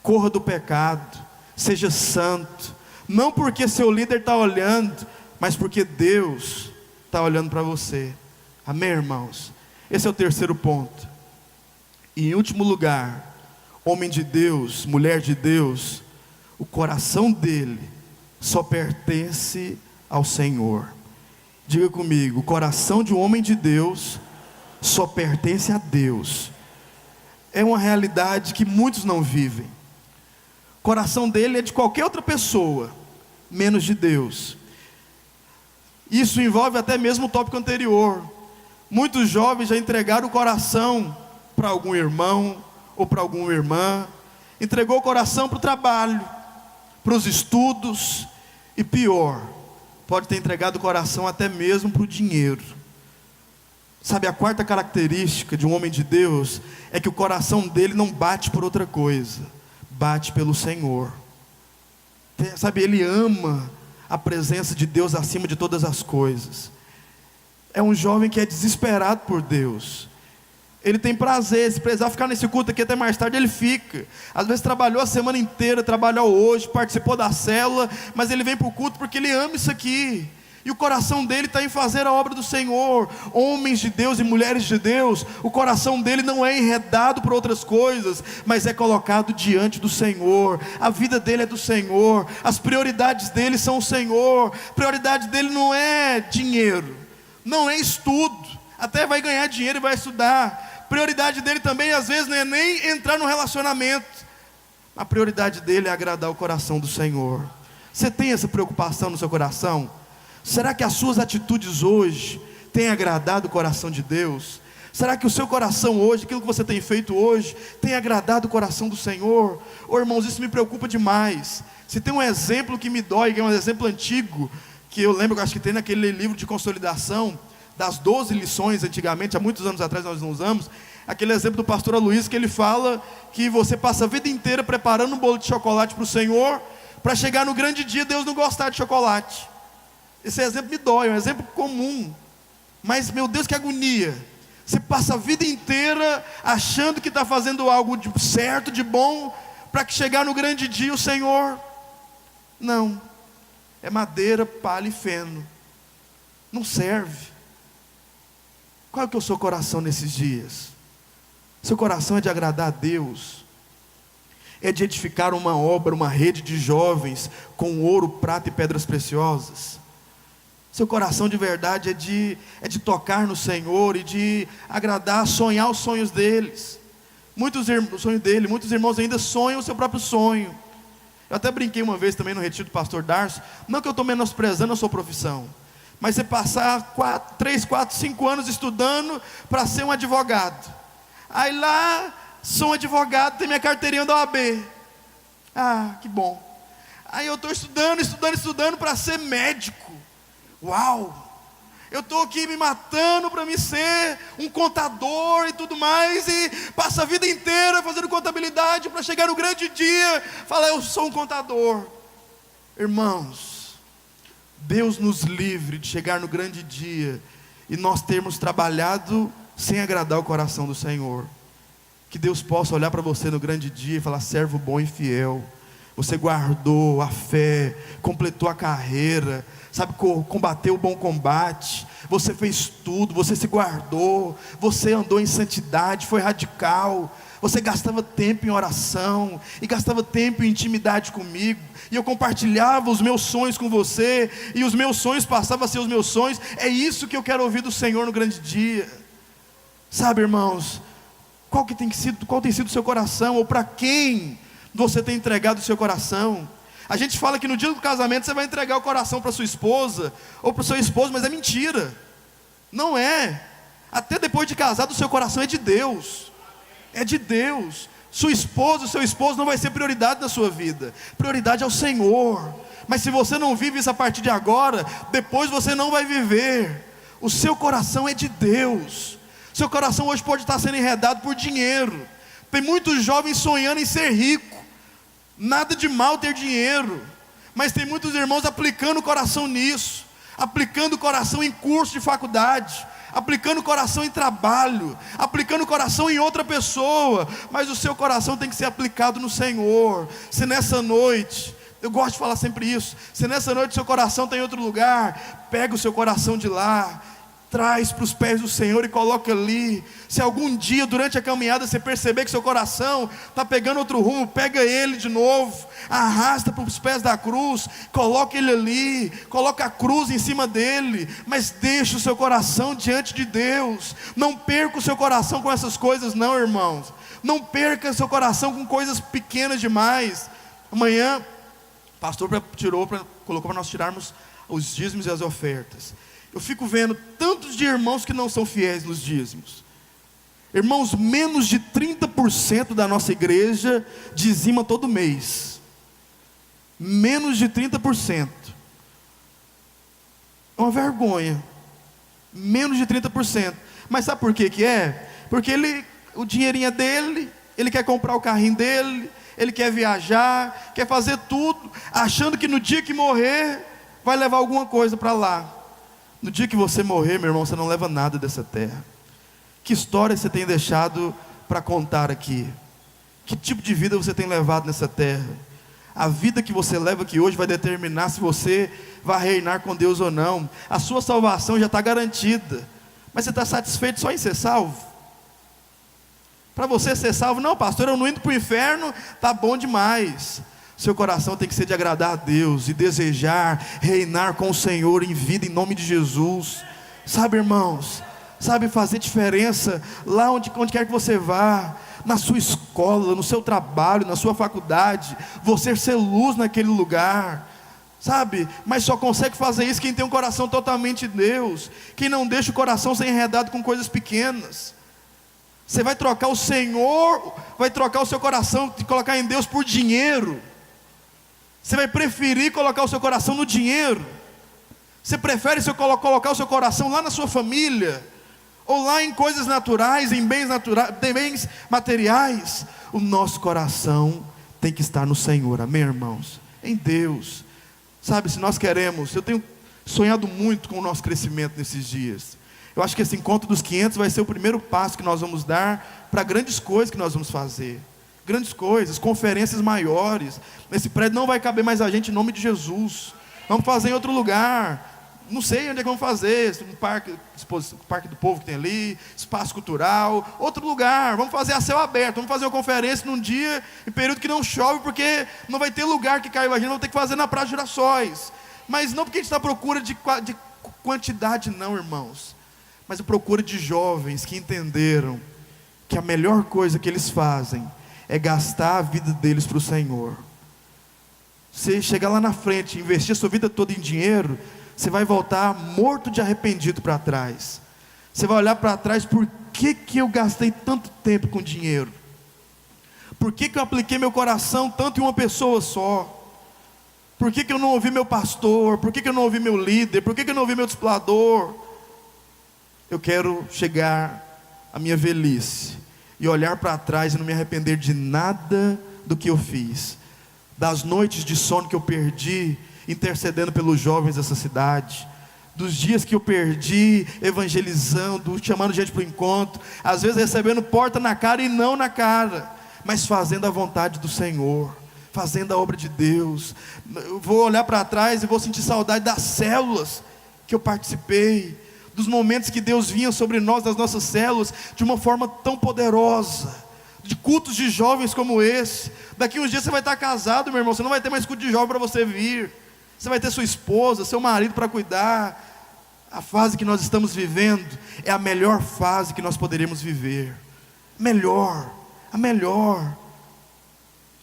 corra do pecado, seja santo, não porque seu líder está olhando, mas porque Deus está olhando para você. Amém, irmãos? Esse é o terceiro ponto. E em último lugar, homem de Deus, mulher de Deus, o coração dele só pertence ao Senhor. Diga comigo, o coração de um homem de Deus só pertence a Deus. É uma realidade que muitos não vivem. O coração dele é de qualquer outra pessoa, menos de Deus. Isso envolve até mesmo o tópico anterior. Muitos jovens já entregaram o coração para algum irmão ou para alguma irmã, entregou o coração para o trabalho, para os estudos, e pior, pode ter entregado o coração até mesmo para o dinheiro. Sabe, a quarta característica de um homem de Deus é que o coração dele não bate por outra coisa, bate pelo Senhor. Sabe, ele ama a presença de Deus acima de todas as coisas. É um jovem que é desesperado por Deus. Ele tem prazer, se precisar ficar nesse culto aqui até mais tarde, ele fica. Às vezes trabalhou a semana inteira, trabalhou hoje, participou da célula, mas ele vem para o culto porque ele ama isso aqui. E o coração dele está em fazer a obra do Senhor. Homens de Deus e mulheres de Deus, o coração dele não é enredado por outras coisas, mas é colocado diante do Senhor. A vida dele é do Senhor, as prioridades dele são o Senhor. A prioridade dele não é dinheiro, não é estudo, até vai ganhar dinheiro e vai estudar. A prioridade dele também às vezes não é nem entrar no relacionamento. A prioridade dele é agradar o coração do Senhor. Você tem essa preocupação no seu coração? Será que as suas atitudes hoje tem agradado o coração de Deus? Será que o seu coração hoje, aquilo que você tem feito hoje, tem agradado o coração do Senhor? Irmãos, isso me preocupa demais. Se tem um exemplo que me dói, que é um exemplo antigo, que eu lembro, acho que tem naquele livro de consolidação, das 12 lições antigamente, há muitos anos atrás nós não usamos, aquele exemplo do pastor Aloysio, que ele fala que você passa a vida inteira preparando um bolo de chocolate para o Senhor, para chegar no grande dia Deus não gostar de chocolate. Esse exemplo me dói, é um exemplo comum, mas meu Deus, que agonia. Você passa a vida inteira achando que está fazendo algo de certo, de bom, para que chegar no grande dia o Senhor, não, é madeira, palha e feno, não serve. Qual é que é o seu coração nesses dias? Seu coração é de agradar a Deus, é de edificar uma obra, uma rede de jovens com ouro, prata e pedras preciosas. Seu coração de verdade é de tocar no Senhor e de agradar, sonhar os sonhos deles. Muitos irmãos ainda sonham o seu próprio sonho. Eu até brinquei uma vez também no retiro do pastor Darcio, não que eu estou menosprezando a sua profissão, mas você passar 3, 4, 5 anos estudando para ser um advogado. Aí lá, sou um advogado, tem minha carteirinha da OAB. Ah, que bom. Aí eu estou estudando para ser médico. Uau! Eu estou aqui me matando para me ser um contador e tudo mais, e passo a vida inteira fazendo contabilidade para chegar no grande dia, falar eu sou um contador. Irmãos, Deus nos livre de chegar no grande dia e nós termos trabalhado sem agradar o coração do Senhor. Que Deus possa olhar para você no grande dia e falar: servo bom e fiel, você guardou a fé, completou a carreira, sabe, combateu o bom combate, você fez tudo, você se guardou, você andou em santidade, foi radical, você gastava tempo em oração, e gastava tempo em intimidade comigo, e eu compartilhava os meus sonhos com você, e os meus sonhos passavam a ser os meus sonhos. É isso que eu quero ouvir do Senhor no grande dia. Sabe, irmãos, qual tem sido o seu coração, ou para quem você tem entregado o seu coração? A gente fala que no dia do casamento você vai entregar o coração para sua esposa ou para o seu esposo, mas é mentira. Não é. Até depois de casado o seu coração é de Deus. É de Deus. Sua esposa, o seu esposo não vai ser prioridade na sua vida. Prioridade é o Senhor. Mas se você não vive isso a partir de agora, depois você não vai viver. O seu coração é de Deus. Seu coração hoje pode estar sendo enredado por dinheiro. Tem muitos jovens sonhando em ser rico. Nada de mal ter dinheiro, mas tem muitos irmãos aplicando o coração nisso, aplicando o coração em curso de faculdade, aplicando o coração em trabalho, aplicando o coração em outra pessoa, mas o seu coração tem que ser aplicado no Senhor. Se nessa noite, eu gosto de falar sempre isso, se nessa noite seu coração está em outro lugar, pega o seu coração de lá, traz para os pés do Senhor e coloca ali. Se algum dia durante a caminhada você perceber que seu coração está pegando outro rumo, pega ele de novo, arrasta para os pés da cruz, coloca ele ali, coloca a cruz em cima dele, mas deixa o seu coração diante de Deus. Não perca o seu coração com essas coisas não, irmãos. Não perca seu coração com coisas pequenas demais. Amanhã o pastor colocou para nós tirarmos os dízimos e as ofertas. Eu fico vendo tantos de irmãos que não são fiéis nos dízimos. Irmãos, menos de 30% da nossa igreja dizima todo mês. Menos de 30%. É uma vergonha. Menos de 30%. Mas sabe por que que é? Porque o dinheirinho é dele, ele quer comprar o carrinho dele, ele quer viajar, quer fazer tudo, achando que no dia que morrer, vai levar alguma coisa para lá. No dia que você morrer, meu irmão, você não leva nada dessa terra. Que história você tem deixado para contar aqui? Que tipo de vida você tem levado nessa terra? A vida que você leva aqui hoje vai determinar se você vai reinar com Deus ou não. A sua salvação já está garantida. Mas você está satisfeito só em ser salvo? Para você ser salvo, não, pastor, eu não indo para o inferno, está bom demais. Seu coração tem que ser de agradar a Deus e desejar reinar com o Senhor em vida, em nome de Jesus. Sabe, irmãos, sabe fazer diferença lá onde quer que você vá, na sua escola, no seu trabalho, na sua faculdade, você ser luz naquele lugar. sabe? Mas só consegue fazer isso quem tem um coração totalmente de Deus, quem não deixa o coração ser enredado com coisas pequenas. Você vai trocar o Senhor, vai trocar o seu coração de colocar em Deus por dinheiro? Você vai preferir colocar o seu coração no dinheiro? Você prefere colocar o seu coração lá na sua família? Ou lá em coisas naturais, em bens materiais? O nosso coração tem que estar no Senhor, amém, irmãos? Em Deus. Sabe, se nós queremos, eu tenho sonhado muito com o nosso crescimento nesses dias. Eu acho que esse encontro dos 500 vai ser o primeiro passo que nós vamos dar para grandes coisas que nós vamos fazer. Grandes coisas, conferências maiores. Nesse prédio não vai caber mais a gente em nome de Jesus. Vamos fazer em outro lugar. Não sei onde é que vamos fazer, um parque do povo que tem ali, espaço cultural, outro lugar. Vamos fazer a céu aberto, vamos fazer uma conferência num dia, em período que não chove, porque não vai ter lugar que caiba a gente, vamos ter que fazer na Praia de Girassóis. Mas não porque a gente está à procura de quantidade não, irmãos, mas à procura de jovens que entenderam que a melhor coisa que eles fazem é gastar a vida deles para o Senhor. Você chegar lá na frente, investir a sua vida toda em dinheiro, você vai voltar morto de arrependido para trás. Você vai olhar para trás, por que eu gastei tanto tempo com dinheiro? Por que eu apliquei meu coração tanto em uma pessoa só? Por que eu não ouvi meu pastor? Por que eu não ouvi meu líder? Por que eu não ouvi meu discipulador? Eu quero chegar à minha velhice e olhar para trás e não me arrepender de nada do que eu fiz. Das noites de sono que eu perdi intercedendo pelos jovens dessa cidade, dos dias que eu perdi evangelizando, chamando gente para o encontro, às vezes recebendo porta na cara e não na cara, mas fazendo a vontade do Senhor, fazendo a obra de Deus. Eu vou olhar para trás e vou sentir saudade das células que eu participei, dos momentos que Deus vinha sobre nós, nas nossas células, de uma forma tão poderosa, de cultos de jovens como esse. Daqui uns dias você vai estar casado, meu irmão, você não vai ter mais culto de jovem para você vir. Você vai ter sua esposa, seu marido para cuidar. A fase que nós estamos vivendo é a melhor fase que nós poderíamos viver. A melhor.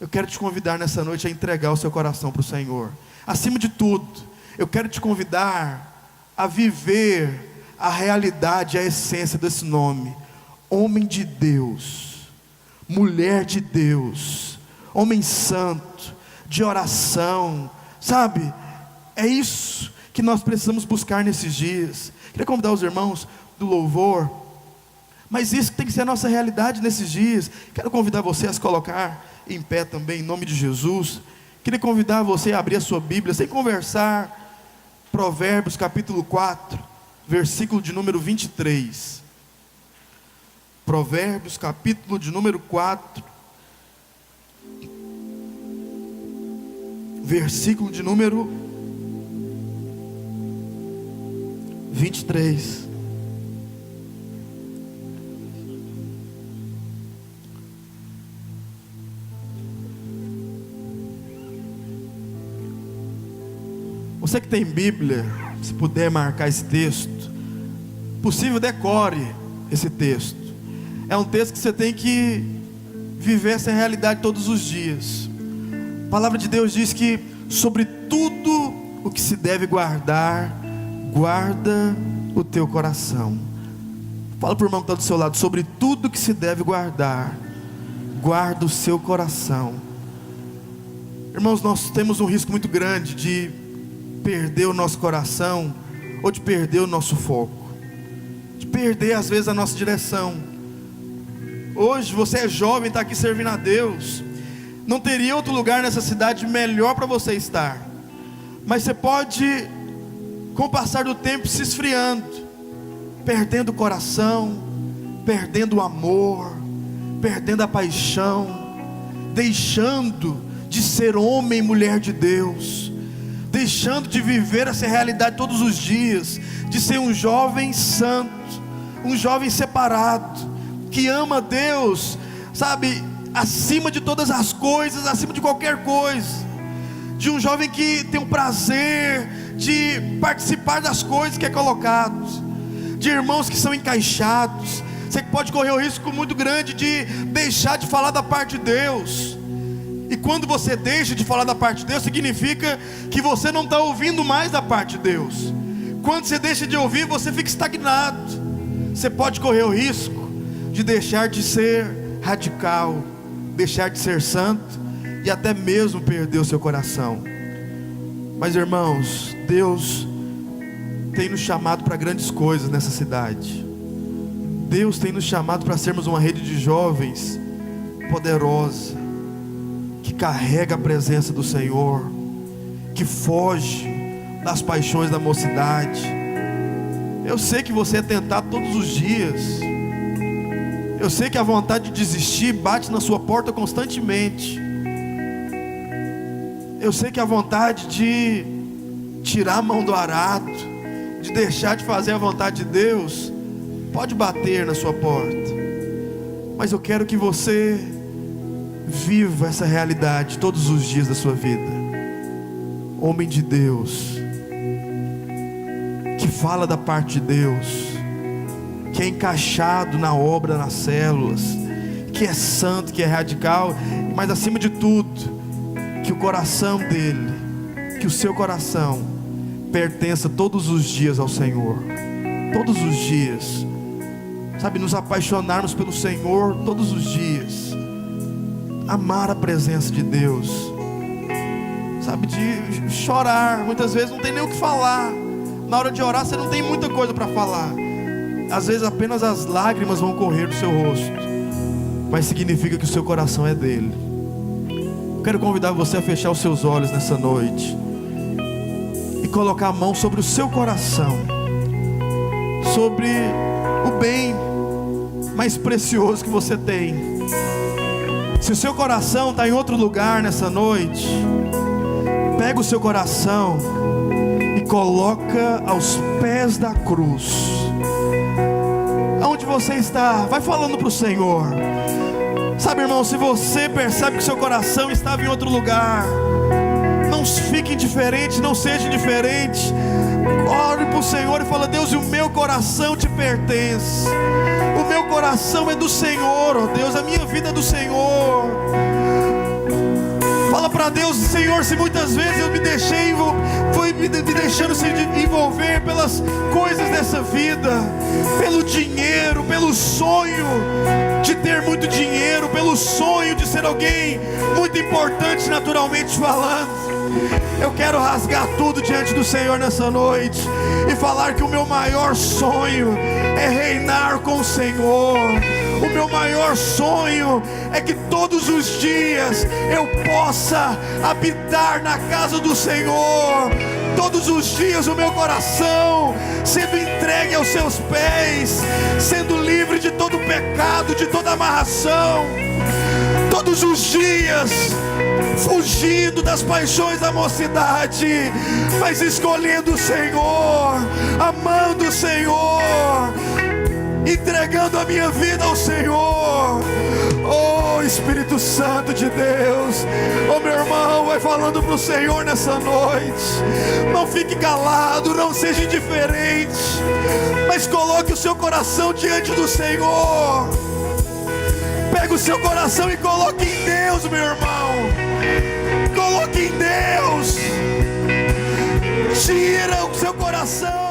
Eu quero te convidar nessa noite a entregar o seu coração para o Senhor. Acima de tudo, eu quero te convidar a viver a realidade, a essência desse nome. Homem de Deus, mulher de Deus, homem santo, de oração, sabe? É isso que nós precisamos buscar nesses dias. Queria convidar os irmãos do louvor, mas isso tem que ser a nossa realidade nesses dias. Quero convidar você a se colocar em pé também, em nome de Jesus. Queria convidar você a abrir a sua Bíblia, sem conversar, Provérbios capítulo 4, versículo de número 23. Provérbios capítulo de número 4, versículo de número 23. Você que tem Bíblia, se puder marcar esse texto, possível decore esse texto. É um texto que você tem que viver essa realidade todos os dias. A palavra de Deus diz que sobre tudo o que se deve guardar, guarda o teu coração. Fala para o irmão que está do seu lado: sobre tudo que se deve guardar, guarda o seu coração. Irmãos, nós temos um risco muito grande de perder o nosso coração, ou de perder o nosso foco, de perder às vezes a nossa direção. Hoje você é jovem, está aqui servindo a Deus. Não teria outro lugar nessa cidade melhor para você estar, mas você pode, com o passar do tempo, se esfriando, perdendo o coração, perdendo o amor, perdendo a paixão, deixando de ser homem e mulher de Deus, deixando de viver essa realidade todos os dias, de ser um jovem santo, um jovem separado, que ama Deus, sabe, acima de todas as coisas, acima de qualquer coisa, de um jovem que tem o prazer de participar das coisas que é colocado, de irmãos que são encaixados. Você pode correr o risco muito grande de deixar de falar da parte de Deus, E quando você deixa de falar da parte de Deus, significa que você não está ouvindo mais da parte de Deus. Quando você deixa de ouvir, você fica estagnado. Você pode correr o risco de deixar de ser radical, deixar de ser santo e até mesmo perder o seu coração. Mas irmãos, Deus tem nos chamado para grandes coisas nessa cidade. Deus tem nos chamado para sermos uma rede de jovens poderosa, que carrega a presença do Senhor, que foge das paixões da mocidade. Eu sei que você é tentado todos os dias. Eu sei que a vontade de desistir bate na sua porta constantemente. Eu sei que a vontade de tirar a mão do arado, de deixar de fazer a vontade de Deus, pode bater na sua porta. Mas eu quero que você viva essa realidade todos os dias da sua vida. Homem de Deus, que fala da parte de Deus, que é encaixado na obra, nas células, que é santo, que é radical, mas acima de tudo, que o coração dele, que o seu coração pertença todos os dias ao Senhor. Todos os dias, sabe, nos apaixonarmos pelo Senhor todos os dias, amar a presença de Deus, sabe, de chorar. Muitas vezes não tem nem o que falar. Na hora de orar você não tem muita coisa para falar. Às vezes apenas as lágrimas vão correr do seu rosto, mas significa que o seu coração é dele. Eu quero convidar você a fechar os seus olhos nessa noite e colocar a mão sobre o seu coração, sobre o bem mais precioso que você tem. Se o seu coração está em outro lugar nessa noite, pega o seu coração e coloca aos pés da cruz. Aonde você está, vai falando para o Senhor. Sabe, irmão, se você percebe que seu coração estava em outro lugar, não fique indiferente, não seja indiferente. Ore para o Senhor e fala: Deus, o meu coração te pertence. O meu coração é do Senhor, ó Deus, a minha vida é do Senhor. Fala para Deus: Senhor, se muitas vezes eu me deixei, foi me deixando se envolver pelas coisas dessa vida, pelo dinheiro, pelo sonho de ter muito dinheiro, pelo sonho de ser alguém muito importante naturalmente falando. Eu quero rasgar tudo diante do Senhor nessa noite e falar que o meu maior sonho é reinar com o Senhor. O meu maior sonho é que todos os dias eu possa habitar na casa do Senhor. Todos os dias o meu coração sendo entregue aos seus pés, sendo livre de todo pecado, de toda amarração. Todos os dias fugindo das paixões da mocidade, mas escolhendo o Senhor, amando o Senhor, entregando a minha vida ao Senhor. Oh Espírito Santo de Deus, oh meu irmão, vai falando para o Senhor nessa noite. Não fique calado, não seja indiferente, mas coloque o seu coração diante do Senhor. Pega o seu coração e coloque em Deus, meu irmão. Coloque em Deus. Tira o seu coração